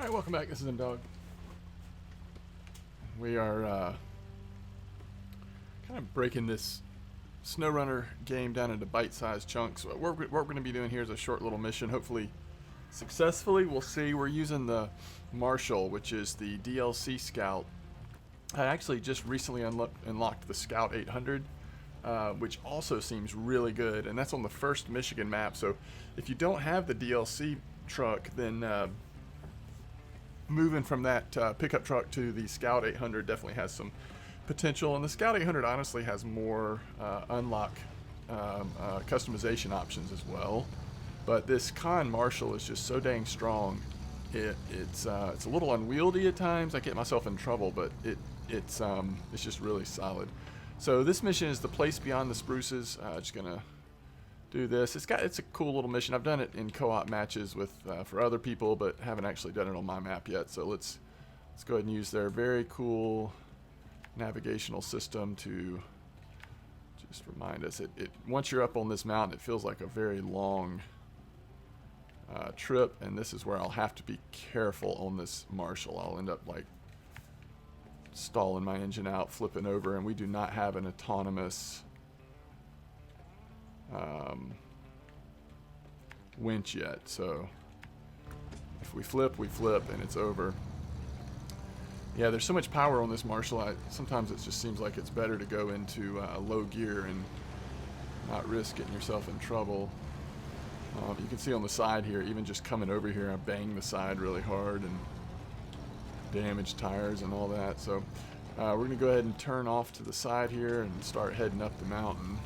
Alright, welcome back. This is Dog. We are kind of breaking this Snowrunner game down into bite-sized chunks. What we're going to be doing here is a short little mission, hopefully successfully. We'll see. We're using the Marshal, which is the DLC Scout. I actually just recently unlocked the Scout 800, which also seems really good, and that's on the first Michigan map. So if you don't have the DLC truck, then moving from that pickup truck to the Scout 800 definitely has some potential, and the Scout 800 honestly has more unlock customization options as well. But this Con Marshal is just so dang strong. It's a little unwieldy at times. I get myself in trouble, but it's just really solid. So this mission is the place beyond the Spruces. Just gonna do this. It's a cool little mission. I've done it in co-op matches with for other people, but haven't actually done it on my map yet. So let's go ahead and use their very cool navigational system to just remind us. Once you're up on this mountain, it feels like a very long trip, and this is where I'll have to be careful on this Marshal. I'll end up like stalling my engine out, flipping over, and we do not have an autonomous winch yet, so if we flip, and it's over. Yeah, there's so much power on this Marshal. Sometimes it just seems like it's better to go into low gear and not risk getting yourself in trouble. You can see on the side here, even just coming over here, I banged the side really hard and damaged tires and all that. So we're going to go ahead and turn off to the side here and start heading up the mountain.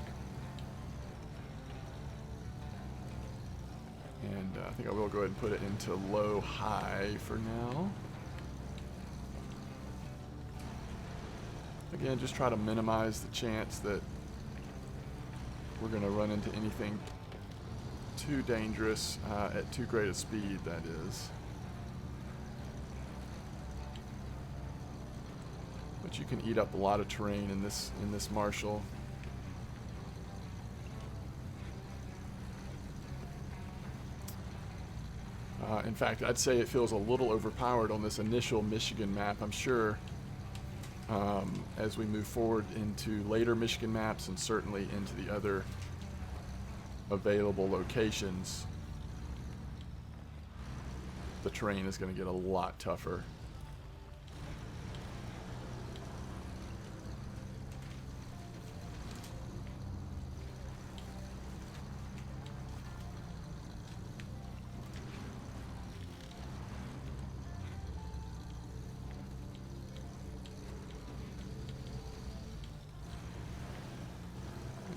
And I think I will go ahead and put it into low-high for now. Again, just try to minimize the chance that we're going to run into anything too dangerous at too great a speed, that is. But you can eat up a lot of terrain in this Marshal. In fact, I'd say it feels a little overpowered on this initial Michigan map. I'm sure as we move forward into later Michigan maps and certainly into the other available locations, the terrain is going to get a lot tougher.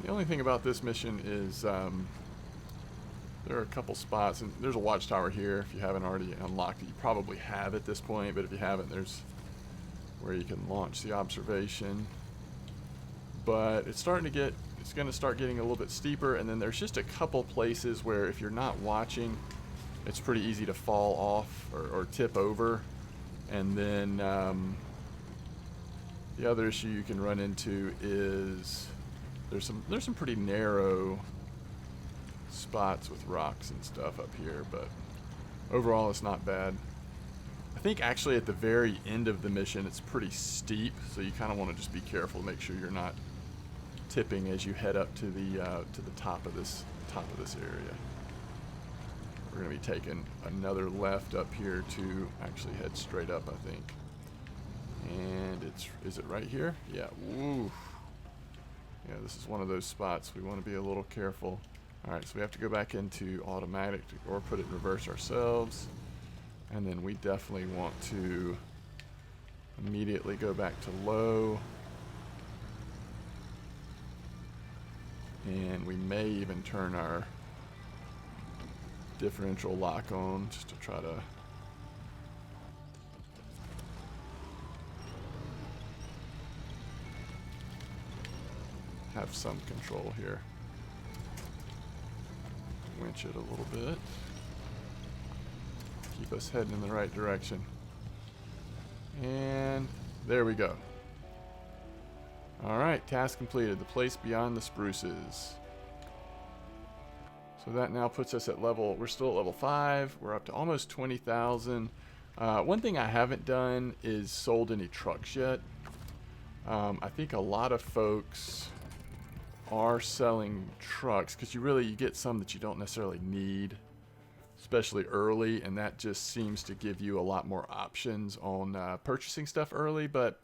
The only thing about this mission is there are a couple spots, and there's a watchtower here. If you haven't already unlocked it, you probably have at this point, but if you haven't, there's where you can launch the observation. But it's going to start getting a little bit steeper, and then there's just a couple places where if you're not watching, it's pretty easy to fall off or tip over. And then the other issue you can run into is there's some pretty narrow spots with rocks and stuff up here, but overall it's not bad. I think actually at the very end of the mission it's pretty steep, so you kind of want to just be careful, make sure you're not tipping as you head up to the top of this area. We're going to be taking another left up here to actually head straight up, I think. And is it right here? Yeah. Woo. Yeah, this is one of those spots we want to be a little careful. Alright, so we have to go back into automatic or put it in reverse ourselves. And then we definitely want to immediately go back to low. And we may even turn our differential lock on just to try to have some control here. Winch it a little bit. Keep us heading in the right direction. And there we go. Alright, task completed. The place beyond the Spruces. So that now puts us at we're still at level 5. We're up to almost 20,000. One thing I haven't done is sold any trucks yet. I think a lot of folks are selling trucks because you get some that you don't necessarily need, especially early, and that just seems to give you a lot more options on purchasing stuff early. But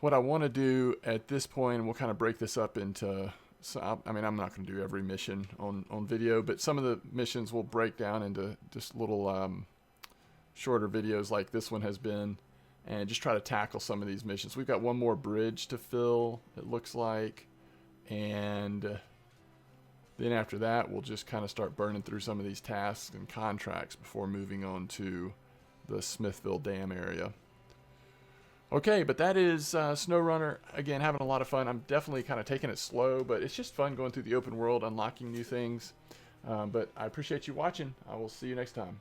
what I want to do at this point, and we'll kind of break this up into, so I mean, I'm not going to do every mission on video, but some of the missions will break down into just little shorter videos like this one has been, and just try to tackle some of these missions. We've got one more bridge to fill, it looks like, and then after that we'll just kind of start burning through some of these tasks and contracts before moving on to the Smithville Dam area. Okay, but that is Snowrunner. Again, having a lot of fun. I'm definitely kind of taking it slow, but it's just fun going through the open world, unlocking new things. But I appreciate you watching. I will see you next time.